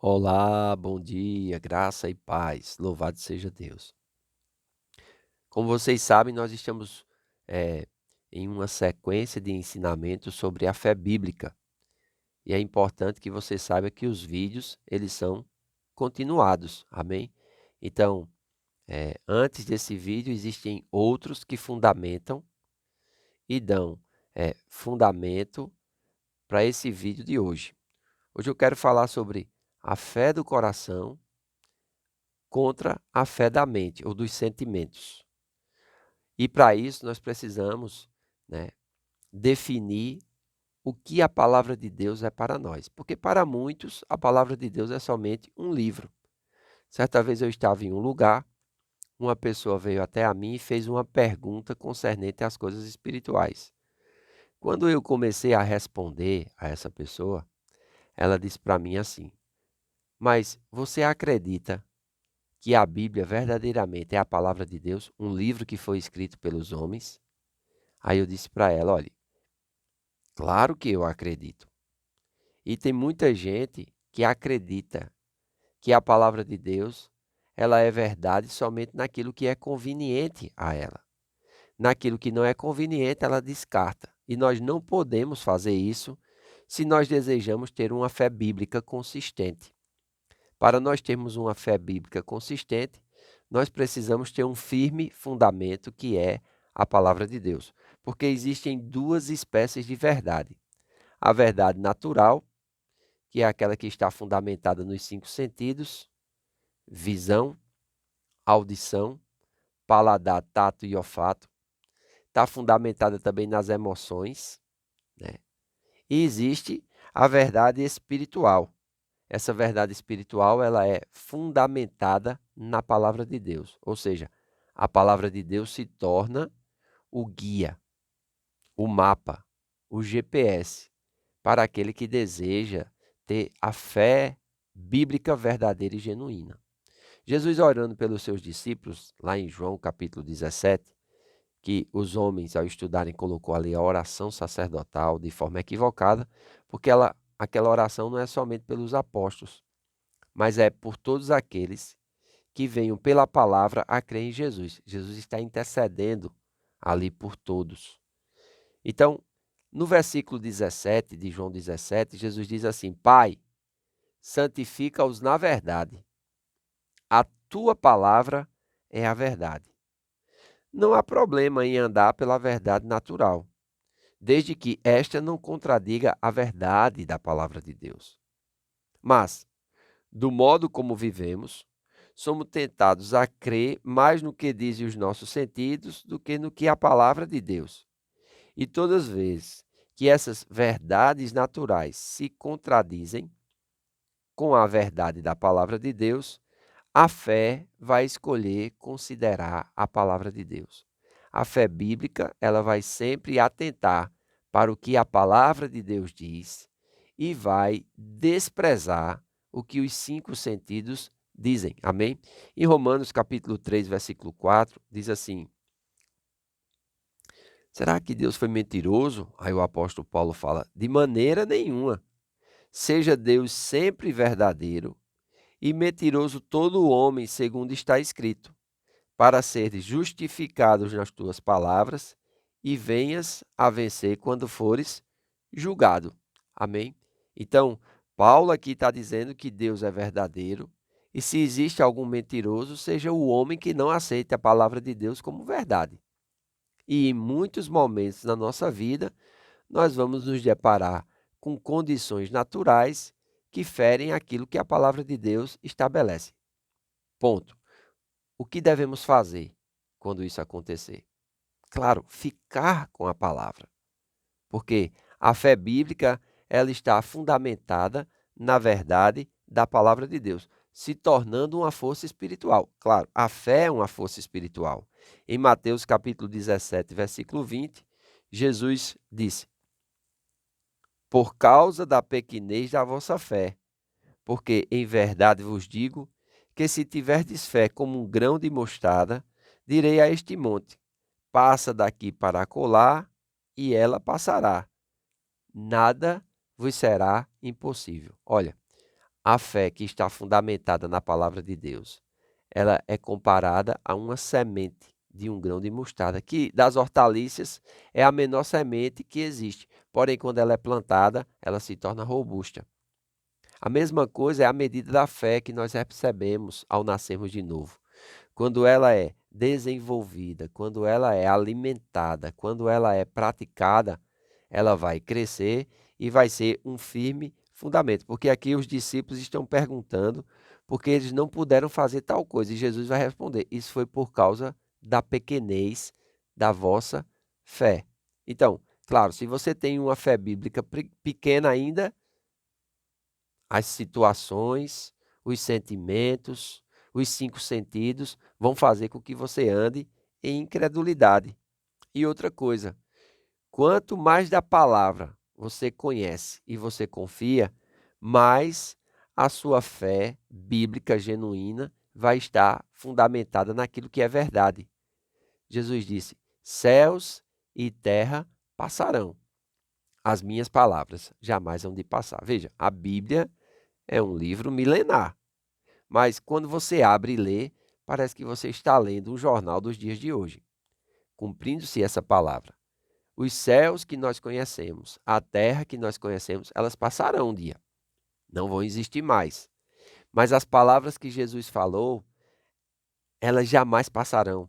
Olá, bom dia, graça e paz, louvado seja Deus. Como vocês sabem, nós estamos eh, em uma sequência de ensinamentos sobre a fé bíblica. E é importante que você saiba que os vídeos, eles são continuados, amém? Então, antes desse vídeo, existem outros que fundamentam e dão fundamento para esse vídeo de hoje. Hoje eu quero falar sobre a fé do coração contra a fé da mente ou dos sentimentos. E para isso nós precisamos, né, definir o que a palavra de Deus é para nós. Porque para muitos a palavra de Deus é somente um livro. Certa vez eu estava em um lugar, uma pessoa veio até a mim e fez uma pergunta concernente às coisas espirituais. Quando eu comecei a responder a essa pessoa, ela disse para mim assim: Mas você acredita que a Bíblia verdadeiramente é a palavra de Deus, um livro que foi escrito pelos homens? Aí eu disse para ela: Olha, claro que eu acredito. E tem muita gente que acredita que a palavra de Deus, ela é verdade somente naquilo que é conveniente a ela. Naquilo que não é conveniente, ela descarta. E nós não podemos fazer isso se nós desejamos ter uma fé bíblica consistente. Para nós termos uma fé bíblica consistente, nós precisamos ter um firme fundamento que é a palavra de Deus. Porque existem duas espécies de verdade: a verdade natural, que é aquela que está fundamentada nos cinco sentidos: visão, audição, paladar, tato e olfato. Está fundamentada também nas emoções, né? E existe a verdade espiritual. Essa verdade espiritual, ela é fundamentada na palavra de Deus. Ou seja, a palavra de Deus se torna o guia, o mapa, o GPS para aquele que deseja ter a fé bíblica verdadeira e genuína. Jesus orando pelos seus discípulos, lá em João capítulo 17, que os homens, ao estudarem, colocou ali a oração sacerdotal de forma equivocada, porque aquela oração não é somente pelos apóstolos, mas é por todos aqueles que venham pela palavra a crer em Jesus. Jesus está intercedendo ali por todos. Então, no versículo 17 de João 17, Jesus diz assim: Pai, santifica-os na verdade. A tua palavra é a verdade. Não há problema em andar pela verdade natural, desde que esta não contradiga a verdade da palavra de Deus. Mas, do modo como vivemos, somos tentados a crer mais no que dizem os nossos sentidos do que no que a palavra de Deus. E todas as vezes que essas verdades naturais se contradizem com a verdade da palavra de Deus, a fé vai escolher considerar a palavra de Deus. A fé bíblica, ela vai sempre atentar para o que a palavra de Deus diz e vai desprezar o que os cinco sentidos dizem. Amém? Em Romanos capítulo 3, versículo 4, diz assim: Será que Deus foi mentiroso? Aí o apóstolo Paulo fala: de maneira nenhuma. Seja Deus sempre verdadeiro e mentiroso todo homem, segundo está escrito, para seres justificados nas tuas palavras e venhas a vencer quando fores julgado. Amém? Então, Paulo aqui está dizendo que Deus é verdadeiro e se existe algum mentiroso, seja o homem que não aceita a palavra de Deus como verdade. E em muitos momentos na nossa vida, nós vamos nos deparar com condições naturais que ferem aquilo que a palavra de Deus estabelece. Ponto. O que devemos fazer quando isso acontecer? Claro, ficar com a palavra, porque a fé bíblica, ela está fundamentada na verdade da palavra de Deus, se tornando uma força espiritual. Claro, a fé é uma força espiritual. Em Mateus capítulo 17, versículo 20, Jesus disse: Por causa da pequenez da vossa fé, porque em verdade vos digo que se tiverdes fé como um grão de mostarda, direi a este monte: passa daqui para acolá, e ela passará. Nada vos será impossível. Olha, a fé que está fundamentada na palavra de Deus, ela é comparada a uma semente de um grão de mostarda, que das hortaliças é a menor semente que existe. Porém, quando ela é plantada, ela se torna robusta. A mesma coisa é a medida da fé que nós recebemos ao nascermos de novo. Quando ela é desenvolvida, quando ela é alimentada, quando ela é praticada, ela vai crescer e vai ser um firme fundamento. Porque aqui os discípulos estão perguntando porque eles não puderam fazer tal coisa. E Jesus vai responder: isso foi por causa da pequenez da vossa fé. Então, claro, se você tem uma fé bíblica pequena ainda, as situações, os sentimentos, os 5 sentidos vão fazer com que você ande em incredulidade. E outra coisa, quanto mais da palavra você conhece e você confia, mais a sua fé bíblica genuína vai estar fundamentada naquilo que é verdade. Jesus disse: céus e terra passarão, as minhas palavras jamais hão de passar. Veja, a Bíblia é um livro milenar, mas quando você abre e lê, parece que você está lendo um jornal dos dias de hoje. Cumprindo-se essa palavra, os céus que nós conhecemos, a terra que nós conhecemos, elas passarão um dia, não vão existir mais. Mas as palavras que Jesus falou, elas jamais passarão,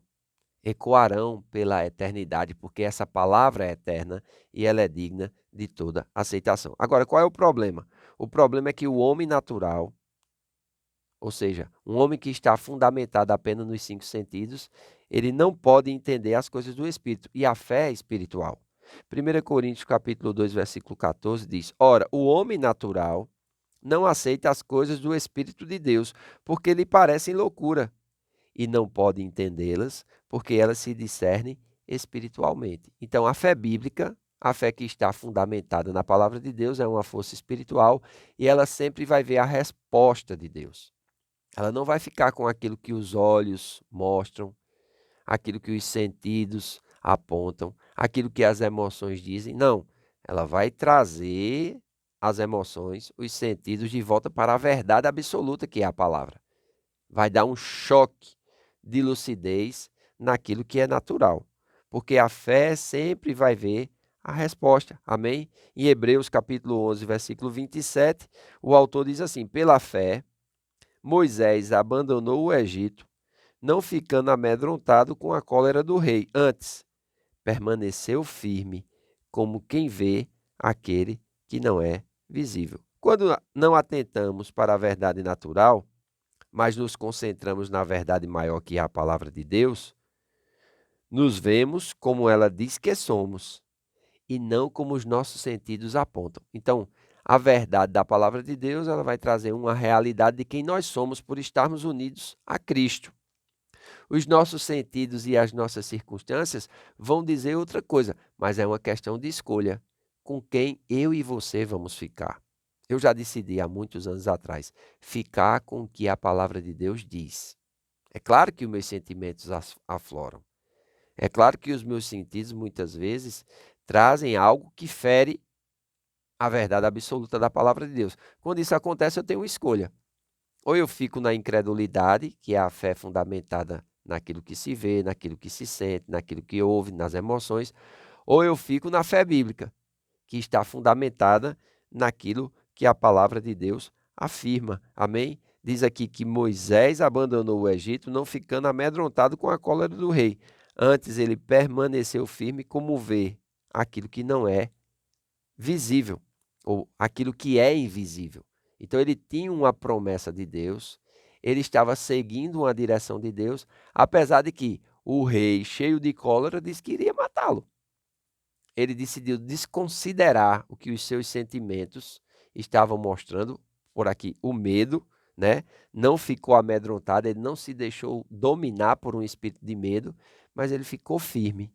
ecoarão pela eternidade, porque essa palavra é eterna e ela é digna de toda aceitação. Agora, qual é o problema? O problema é que o homem natural, ou seja, um homem que está fundamentado apenas nos 5 sentidos, ele não pode entender as coisas do Espírito, e a fé é espiritual. 1 Coríntios capítulo 2, versículo 14 diz: ora, o homem natural não aceita as coisas do Espírito de Deus, porque lhe parecem loucura, e não pode entendê-las, porque elas se discernem espiritualmente. Então, a fé bíblica, a fé que está fundamentada na palavra de Deus, é uma força espiritual, e ela sempre vai ver a resposta de Deus. Ela não vai ficar com aquilo que os olhos mostram, aquilo que os sentidos apontam, aquilo que as emoções dizem. Não, ela vai trazer as emoções, os sentidos de volta para a verdade absoluta que é a palavra. Vai dar um choque de lucidez naquilo que é natural, porque a fé sempre vai ver a resposta. Amém? Em Hebreus capítulo 11, versículo 27, o autor diz assim: pela fé Moisés abandonou o Egito, não ficando amedrontado com a cólera do rei. Antes, permaneceu firme, como quem vê aquele que não é visível. Quando não atentamos para a verdade natural, mas nos concentramos na verdade maior que é a palavra de Deus, nos vemos como ela diz que somos e não como os nossos sentidos apontam. Então, a verdade da palavra de Deus, ela vai trazer uma realidade de quem nós somos por estarmos unidos a Cristo. Os nossos sentidos e as nossas circunstâncias vão dizer outra coisa, mas é uma questão de escolha com quem eu e você vamos ficar. Eu já decidi há muitos anos atrás ficar com o que a palavra de Deus diz. É claro que os meus sentimentos afloram. É claro que os meus sentidos muitas vezes trazem algo que fere a verdade absoluta da palavra de Deus. Quando isso acontece, eu tenho uma escolha. Ou eu fico na incredulidade, que é a fé fundamentada naquilo que se vê, naquilo que se sente, naquilo que ouve, nas emoções, ou eu fico na fé bíblica, que está fundamentada naquilo que a palavra de Deus afirma. Amém? Diz aqui que Moisés abandonou o Egito, não ficando amedrontado com a cólera do rei. Antes ele permaneceu firme como vê aquilo que não é visível, ou aquilo que é invisível. Então ele tinha uma promessa de Deus, ele estava seguindo uma direção de Deus, apesar de que o rei, cheio de cólera, disse que iria matá-lo. Ele decidiu desconsiderar o que os seus sentimentos estavam mostrando, por aqui o medo, né? Não ficou amedrontado, ele não se deixou dominar por um espírito de medo, mas ele ficou firme,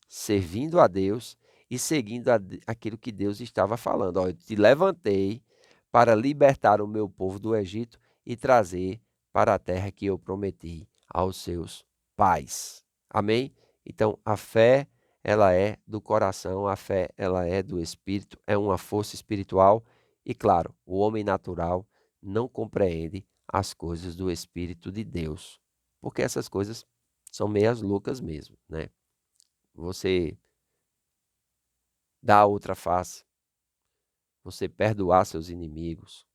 servindo a Deus e seguindo aquilo que Deus estava falando. Ó, eu te levantei para libertar o meu povo do Egito e trazer para a terra que eu prometi aos seus pais. Amém? Então, a fé, ela é do coração, a fé, ela é do espírito, é uma força espiritual e, claro, o homem natural não compreende as coisas do Espírito de Deus, porque essas coisas são meias loucas mesmo, né? Você dar a outra face, você perdoar seus inimigos,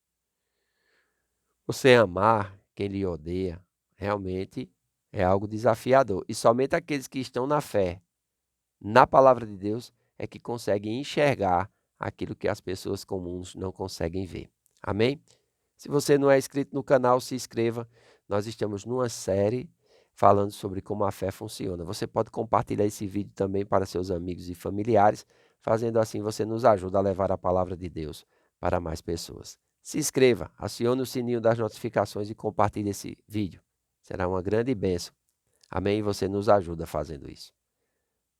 você amar quem lhe odeia, realmente é algo desafiador. E somente aqueles que estão na fé, na palavra de Deus, é que conseguem enxergar aquilo que as pessoas comuns não conseguem ver. Amém? Se você não é inscrito no canal, se inscreva. Nós estamos numa série falando sobre como a fé funciona. Você pode compartilhar esse vídeo também para seus amigos e familiares. Fazendo assim, você nos ajuda a levar a palavra de Deus para mais pessoas. Se inscreva, acione o sininho das notificações e compartilhe esse vídeo. Será uma grande bênção. Amém? E você nos ajuda fazendo isso.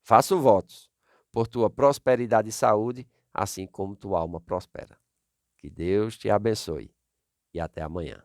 Faço votos por tua prosperidade e saúde, assim como tua alma prospera. Que Deus te abençoe e até amanhã.